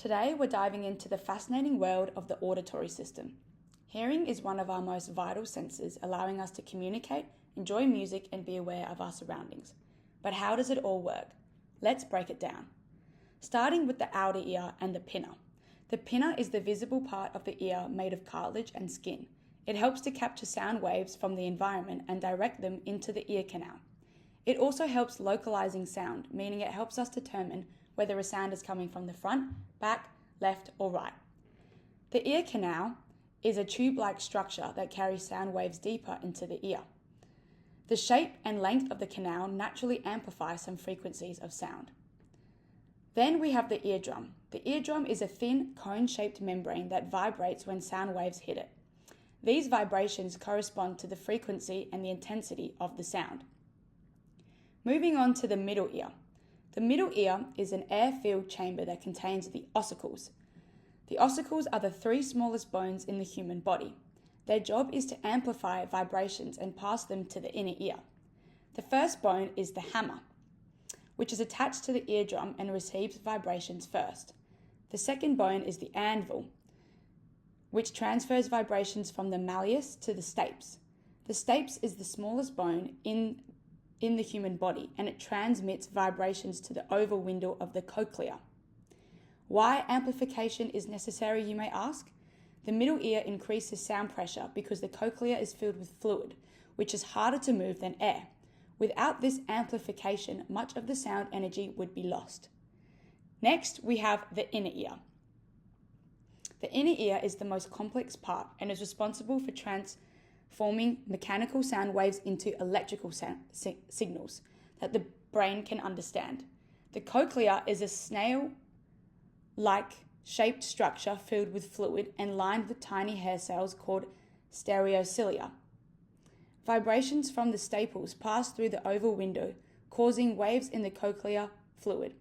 Today we're diving into the fascinating world of the auditory system. Hearing is one of our most vital senses, allowing us to communicate, enjoy music, and be aware of our surroundings. But how does it all work? Let's break it down. Starting with the outer ear and the pinna. The pinna is the visible part of the ear made of cartilage and skin. It helps to capture sound waves from the environment and direct them into the ear canal. It also helps localizing sound, meaning it helps us determine whether a sound is coming from the front, back, left, or right. The ear canal is a tube-like structure that carries sound waves deeper into the ear. The shape and length of the canal naturally amplify some frequencies of sound. Then we have the eardrum. The eardrum is a thin, cone-shaped membrane that vibrates when sound waves hit it. These vibrations correspond to the frequency and the intensity of the sound. Moving on to the middle ear. The middle ear is an air-filled chamber that contains the ossicles. The ossicles are the three smallest bones in the human body. Their job is to amplify vibrations and pass them to the inner ear. The first bone is the hammer, which is attached to the eardrum and receives vibrations first. The second bone is the anvil, which transfers vibrations from the malleus to the stapes. The stapes is the smallest bone in the human body, and it transmits vibrations to the oval window of the cochlea. Why amplification is necessary, you may ask? The middle ear increases sound pressure because the cochlea is filled with fluid, which is harder to move than air. Without this amplification, much of the sound energy would be lost. Next, we have the inner ear. The inner ear is the most complex part and is responsible for transforming mechanical sound waves into electrical signals that the brain can understand. The cochlea is a snail-like shaped structure filled with fluid and lined with tiny hair cells called stereocilia. Vibrations from the staples pass through the oval window, causing waves in the cochlear fluid.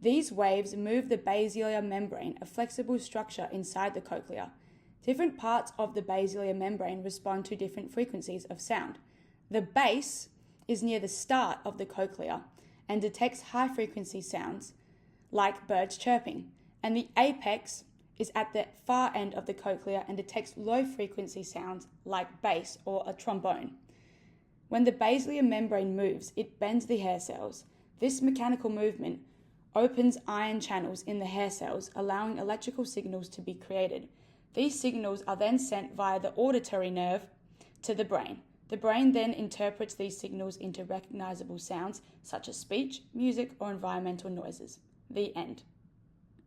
These waves move the basilar membrane, a flexible structure inside the cochlea. Different parts of the basilar membrane respond to different frequencies of sound. The base is near the start of the cochlea and detects high-frequency sounds like birds chirping, and the apex is at the far end of the cochlea and detects low-frequency sounds like bass or a trombone. When the basilar membrane moves, it bends the hair cells. This mechanical movement opens ion channels in the hair cells, allowing electrical signals to be created. These signals are then sent via the auditory nerve to the brain. The brain then interprets these signals into recognizable sounds such as speech, music, or environmental noises. The end.